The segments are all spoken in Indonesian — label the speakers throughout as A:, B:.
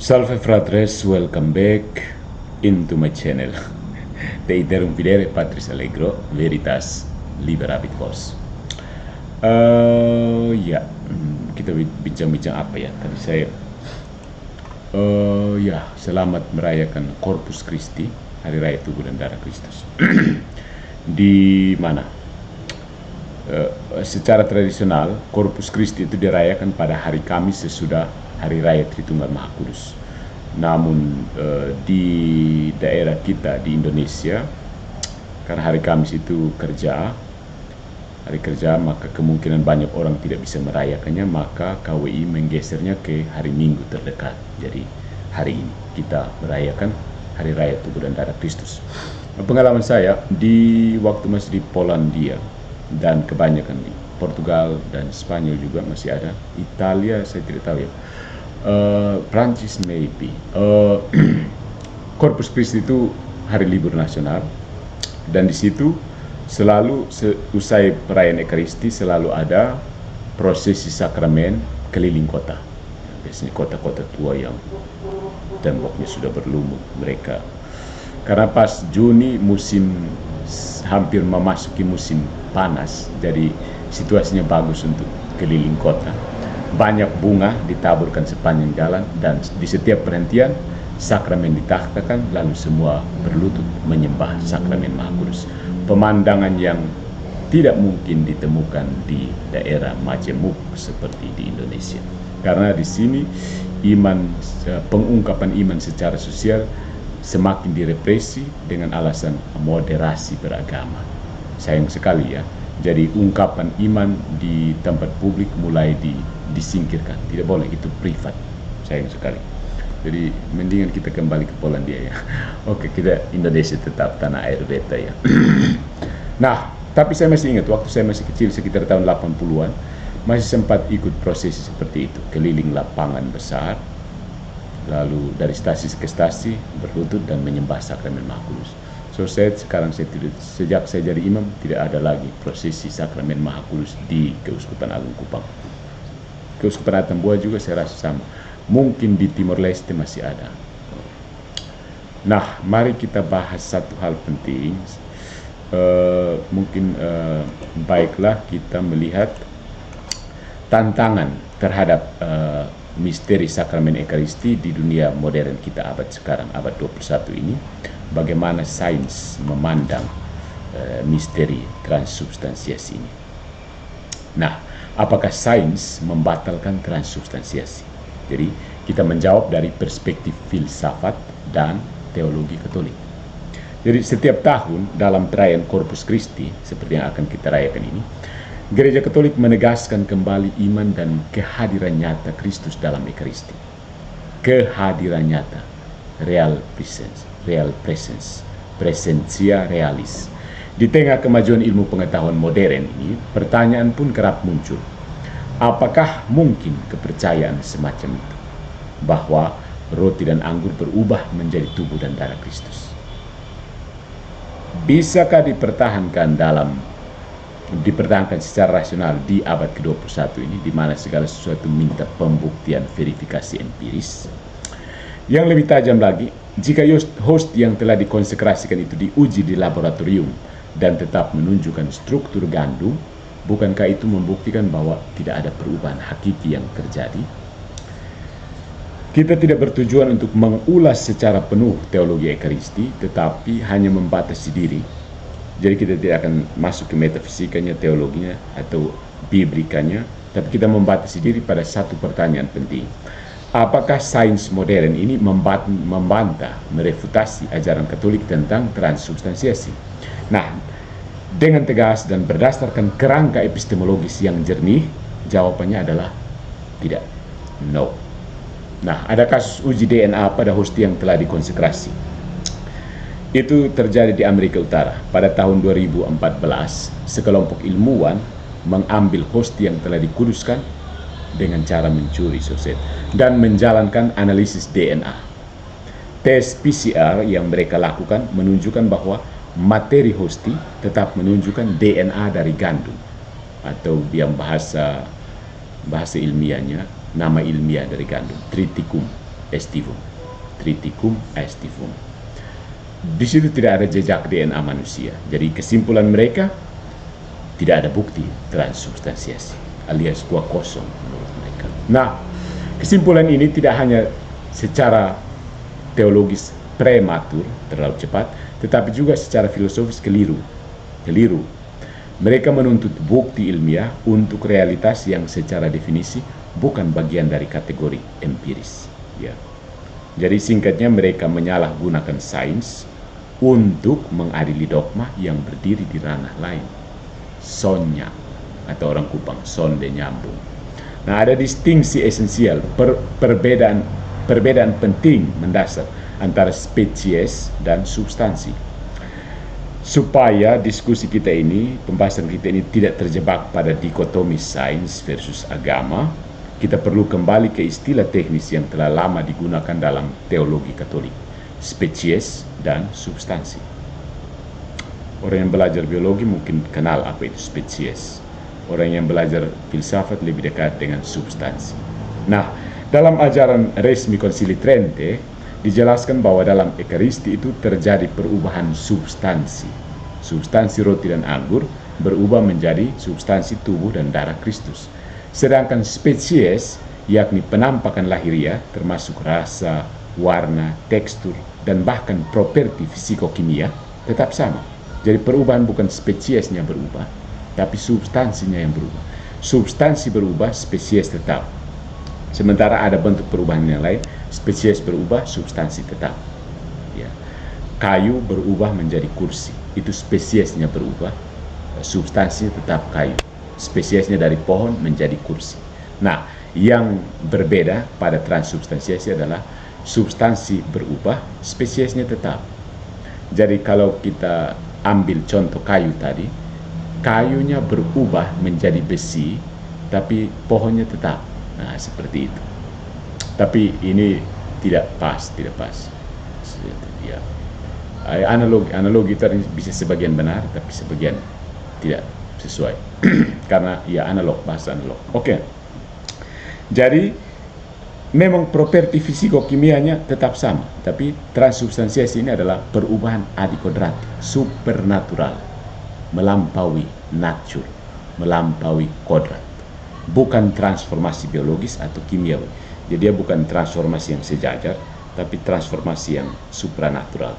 A: Salve fratres, welcome back into my channel. Te interrumpiré Patris Allegro, Veritas Liberabit Vos. Kita bincang-bincang apa ya? Tadi saya, selamat merayakan Corpus Christi, Hari Raya Tubuh dan Darah Kristus. Di mana? Secara tradisional, Corpus Christi itu dirayakan pada hari Kamis sesudah Hari Raya Tritunggal Maha Kudus. Namun di daerah kita di Indonesia, karena hari Kamis itu hari kerja, maka kemungkinan banyak orang tidak bisa merayakannya, maka KWI menggesernya ke hari Minggu terdekat. Jadi hari ini kita merayakan Hari Raya Tubuh dan Darah Kristus. Pengalaman saya di waktu masih di Polandia, dan kebanyakan di Portugal dan Spanyol juga masih ada. Italia saya tidak tahu ya. Prancis maybe. Corpus Christi itu hari libur nasional, dan di situ selalu usai perayaan Ekaristi selalu ada prosesi sakramen keliling kota. Biasanya kota-kota tua yang temboknya sudah berlumut mereka. Karena pas Juni hampir memasuki musim panas, jadi situasinya bagus untuk keliling kota. Banyak bunga ditaburkan sepanjang jalan, dan di setiap perhentian sakramen ditaktakan, lalu semua berlutut menyembah sakramen Maha Kudus. Pemandangan yang tidak mungkin ditemukan di daerah majemuk seperti di Indonesia. Karena di sini pengungkapan iman secara sosial semakin direpresi dengan alasan moderasi beragama. Sayang sekali ya. Jadi ungkapan iman di tempat publik mulai disingkirkan. Tidak boleh, itu privat. Sayang sekali. Jadi mendingan kita kembali ke Polandia ya. Oke, kita Indonesia tetap tanah air beta ya. Nah, tapi saya masih ingat waktu saya masih kecil sekitar tahun 80-an, masih sempat ikut prosesi seperti itu, keliling lapangan besar, lalu dari stasi ke stasi berlutut dan menyembah sakramen Maha Kudus. So sekarang sejak saya jadi imam tidak ada lagi prosesi sakramen Maha Kudus di Keuskupan Agung Kupang. Keuskupan Atambua juga saya rasa sama. Mungkin di Timor Leste masih ada. Nah, mari kita bahas satu hal penting. Baiklah kita melihat tantangan terhadap misteri sakramen Ekaristi di dunia modern kita abad sekarang, abad 21 ini. Bagaimana sains memandang misteri transubstansiasi ini. Nah, apakah sains membatalkan transubstansiasi? Jadi kita menjawab dari perspektif filsafat dan teologi Katolik. Jadi setiap tahun dalam perayaan Corpus Christi seperti yang akan kita rayakan ini, Gereja Katolik menegaskan kembali iman dan kehadiran nyata Kristus dalam Ekaristi. Kehadiran nyata, real presence, presensia realis. Di tengah kemajuan ilmu pengetahuan modern ini, pertanyaan pun kerap muncul. Apakah mungkin kepercayaan semacam itu? Bahwa roti dan anggur berubah menjadi tubuh dan darah Kristus. Bisakah dipertahankan secara rasional di abad ke-21 ini, di mana segala sesuatu minta pembuktian verifikasi empiris? Yang lebih tajam lagi, jika host yang telah dikonsekrasikan itu diuji di laboratorium dan tetap menunjukkan struktur gandum, bukankah itu membuktikan bahwa tidak ada perubahan hakiki yang terjadi? Kita tidak bertujuan untuk mengulas secara penuh teologi Ekaristi, tetapi hanya membatasi diri. Jadi kita tidak akan masuk ke metafisikanya, teologinya, atau biblikanya, tapi kita membatasi diri pada satu pertanyaan penting. Apakah sains modern ini membantah, merefutasi ajaran Katolik tentang transubstansiasi? Nah, dengan tegas dan berdasarkan kerangka epistemologis yang jernih, jawabannya adalah tidak, no. Nah, ada kasus uji DNA pada hosti yang telah dikonsekrasi. Itu terjadi di Amerika Utara. Pada tahun 2014, sekelompok ilmuwan mengambil hosti yang telah dikuduskan dengan cara mencuri dan menjalankan analisis DNA. Tes PCR yang mereka lakukan menunjukkan bahwa materi hosti tetap menunjukkan DNA dari gandum, atau yang bahasa ilmiahnya, nama ilmiah dari gandum, Triticum aestivum, triticum aestivum. Di situ tidak ada jejak DNA manusia. Jadi kesimpulan mereka, tidak ada bukti transubstansiasi, alias gua kosong menurut mereka. Nah, kesimpulan ini tidak hanya secara teologis prematur, terlalu cepat, tetapi juga secara filosofis keliru. Mereka menuntut bukti ilmiah untuk realitas yang secara definisi bukan bagian dari kategori empiris. Ya. Jadi singkatnya mereka menyalahgunakan sains untuk mengadili dogma yang berdiri di ranah lain. Sonnya, atau orang Kupang, sonde nyambung. Nah, ada distingsi esensial, perbedaan penting mendasar antara spesies dan substansi. Supaya diskusi kita ini, pembahasan kita ini tidak terjebak pada dikotomi sains versus agama, kita perlu kembali ke istilah teknis yang telah lama digunakan dalam teologi Katolik, spesies dan substansi. Orang yang belajar biologi mungkin kenal apa itu spesies. Orang yang belajar filsafat lebih dekat dengan substansi. Nah, dalam ajaran resmi Konsili Trente, dijelaskan bahwa dalam Ekaristi itu terjadi perubahan substansi. Substansi roti dan anggur berubah menjadi substansi tubuh dan darah Kristus. Sedangkan spesies, yakni penampakan lahiriah, termasuk rasa, warna, tekstur, dan bahkan properti fisikokimia, tetap sama. Jadi perubahan bukan spesiesnya berubah, tapi substansinya yang berubah. Substansi berubah, spesies tetap. Sementara ada bentuk perubahan yang lain, spesies berubah, substansi tetap. Ya. Kayu berubah menjadi kursi, itu spesiesnya berubah, substansinya tetap kayu. Spesiesnya dari pohon menjadi kursi. Nah, yang berbeda pada transubstansiasi adalah substansi berubah, spesiesnya tetap. Jadi kalau kita ambil contoh kayu tadi, kayunya berubah menjadi besi, tapi pohonnya tetap. Nah, seperti itu. Tapi ini tidak pas. Ya. Analogi itu bisa sebagian benar, tapi sebagian tidak sesuai. Karena ya bahasa analog. Oke. Jadi memang properti fisikokimianya tetap sama, tapi transubstansiasi ini adalah perubahan adikodrati, supernatural, melampaui nature, melampaui kodrat. Bukan transformasi biologis atau kimiawi. Jadi dia bukan transformasi yang sejajar, tapi transformasi yang supranatural.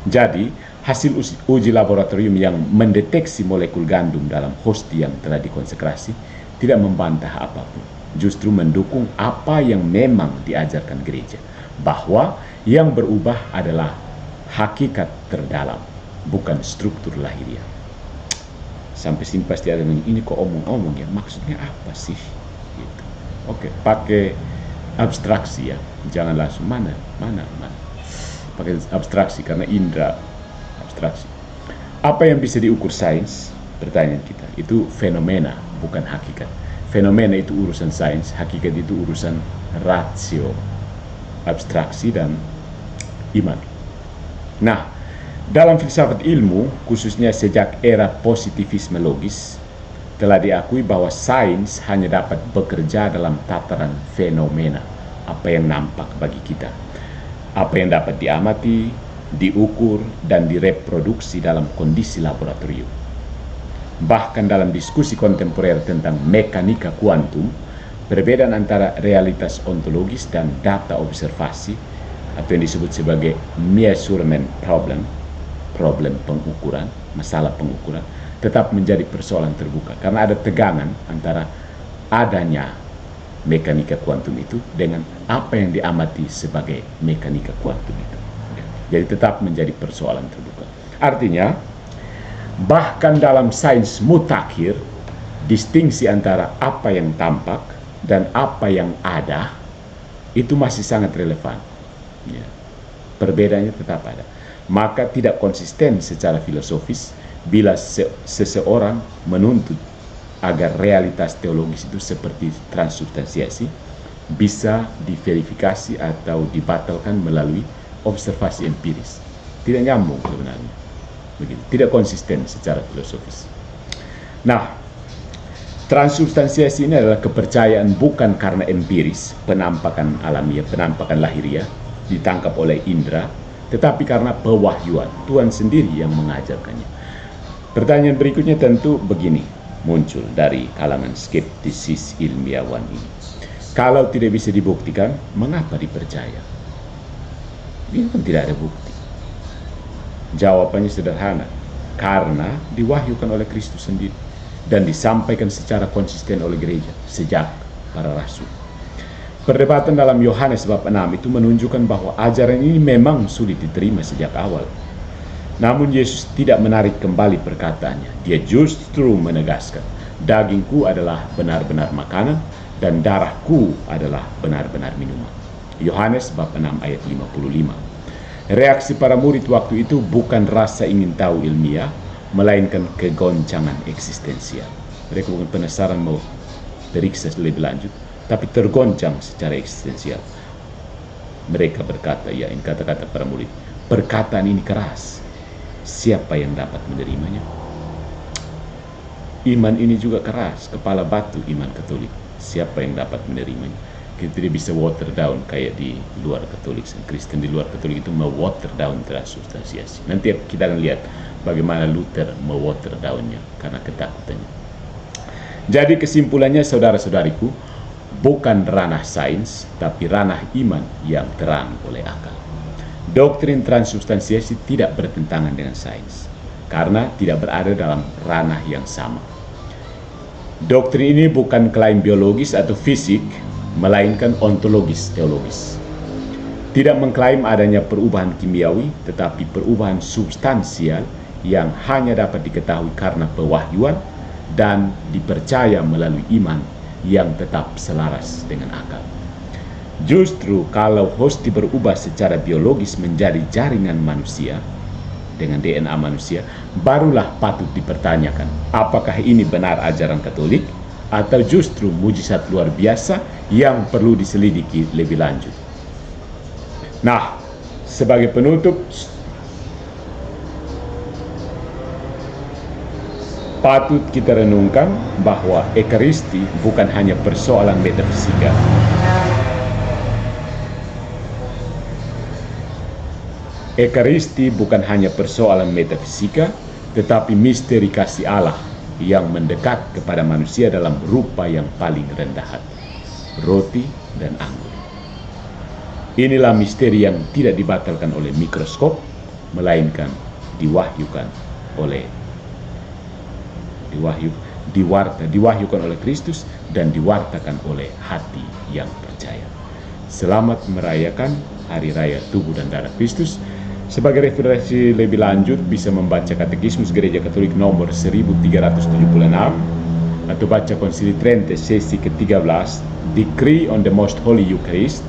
A: Jadi hasil uji laboratorium yang mendeteksi molekul gandum dalam hosti yang telah dikonsekrasi tidak membantah apapun, justru mendukung apa yang memang diajarkan gereja, bahwa yang berubah adalah hakikat terdalam, bukan struktur lahiriah. Sampai sini pasti ada yang ini kok omong-omong ya, maksudnya apa sih? Gitu. Oke, pakai abstraksi ya, jangan langsung mana. Pakai abstraksi karena indera abstraksi. Apa yang bisa diukur sains? Pertanyaan kita itu fenomena, bukan hakikat. Fenomena itu urusan sains, hakikat itu urusan rasio, abstraksi dan iman. Nah, dalam filsafat ilmu, khususnya sejak era positivisme logis, telah diakui bahwa sains hanya dapat bekerja dalam tataran fenomena, apa yang nampak bagi kita, apa yang dapat diamati, diukur, dan direproduksi dalam kondisi laboratorium. Bahkan dalam diskusi kontemporer tentang mekanika kuantum, perbedaan antara realitas ontologis dan data observasi, atau yang disebut sebagai measurement problem pengukuran, masalah pengukuran, tetap menjadi persoalan terbuka karena ada tegangan antara adanya mekanika kuantum itu dengan apa yang diamati sebagai mekanika kuantum itu. Jadi tetap menjadi persoalan terbuka. Artinya, bahkan dalam sains mutakhir, distingsi antara apa yang tampak dan apa yang ada itu masih sangat relevan. Ya. Perbedaannya tetap ada. Maka tidak konsisten secara filosofis bila seseorang menuntut agar realitas teologis itu seperti transubstansiasi bisa diverifikasi atau dibatalkan melalui observasi empiris. Tidak nyambung sebenarnya. Begitu. Tidak konsisten secara filosofis. Nah, Transubstansiasi ini adalah kepercayaan bukan karena empiris, penampakan alamiah, penampakan lahiriah, ditangkap oleh indera, tetapi karena pewahyuan Tuhan sendiri yang mengajarkannya. Pertanyaan berikutnya tentu begini, muncul dari kalangan skeptisis ilmiawan ini. Kalau tidak bisa dibuktikan, mengapa dipercaya? Ini kan tidak ada bukti. Jawabannya sederhana, karena diwahyukan oleh Kristus sendiri dan disampaikan secara konsisten oleh gereja sejak para rasul. Perdebatan dalam Yohanes bab 6 itu menunjukkan bahwa ajaran ini memang sulit diterima sejak awal. Namun Yesus tidak menarik kembali perkataannya. Dia justru menegaskan, dagingku adalah benar-benar makanan dan darahku adalah benar-benar minuman. Yohanes bab 6 ayat 55. Reaksi para murid waktu itu bukan rasa ingin tahu ilmiah, melainkan kegoncangan eksistensial. Mereka bukan penasaran mau periksa lebih lanjut, tapi tergoncang secara eksistensial. Mereka berkata, ya, ini kata-kata para murid, perkataan ini keras, siapa yang dapat menerimanya? Iman ini juga keras, kepala batu iman Katolik, siapa yang dapat menerimanya? Kita tidak bisa water down kayak di luar Katolik. Kristen di luar Katolik itu mau water down transubstansiasi. Nanti kita akan lihat bagaimana Luther mau water downnya karena ketakutannya. Jadi kesimpulannya saudara-saudariku, bukan ranah sains, tapi ranah iman yang terang oleh akal. Doktrin transubstansiasi tidak bertentangan dengan sains, karena tidak berada dalam ranah yang sama. Doktrin ini bukan klaim biologis atau fisik, melainkan ontologis teologis. Tidak mengklaim adanya perubahan kimiawi, tetapi perubahan substansial yang hanya dapat diketahui karena pewahyuan dan dipercaya melalui iman yang tetap selaras dengan akal. Justru kalau hosti berubah secara biologis menjadi jaringan manusia dengan DNA manusia, barulah patut dipertanyakan apakah ini benar ajaran Katolik atau justru mujizat luar biasa yang perlu diselidiki lebih lanjut. Nah, sebagai penutup, patut kita renungkan bahwa Ekaristi bukan hanya persoalan metafisika. Ekaristi bukan hanya persoalan metafisika, tetapi misteri kasih Allah yang mendekat kepada manusia dalam rupa yang paling rendah hati, roti dan anggur. Inilah misteri yang tidak dibatalkan oleh mikroskop, melainkan diwahyukan oleh Kristus dan diwartakan oleh hati yang percaya. Selamat merayakan Hari Raya Tubuh dan Darah Kristus. Sebagai referensi lebih lanjut bisa membaca Katekismus Gereja Katolik nomor 1376 atau baca Konsili Trente sesi ke-13, Decree on the Most Holy Eucharist,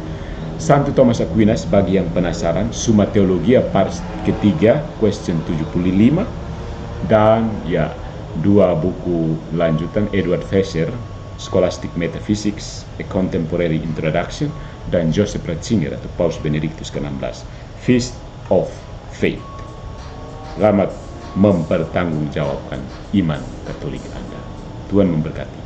A: Santo Thomas Aquinas bagi yang penasaran, Summa Theologia part ketiga, question 75, dan ya, dua buku lanjutan Edward Fesser, Scholastic Metaphysics, A Contemporary Introduction, dan Joseph Ratzinger atau Paus Benedictus ke-16, Feast of Faith. Selamat mempertanggungjawabkan iman Katolik Anda. Tuhan memberkati.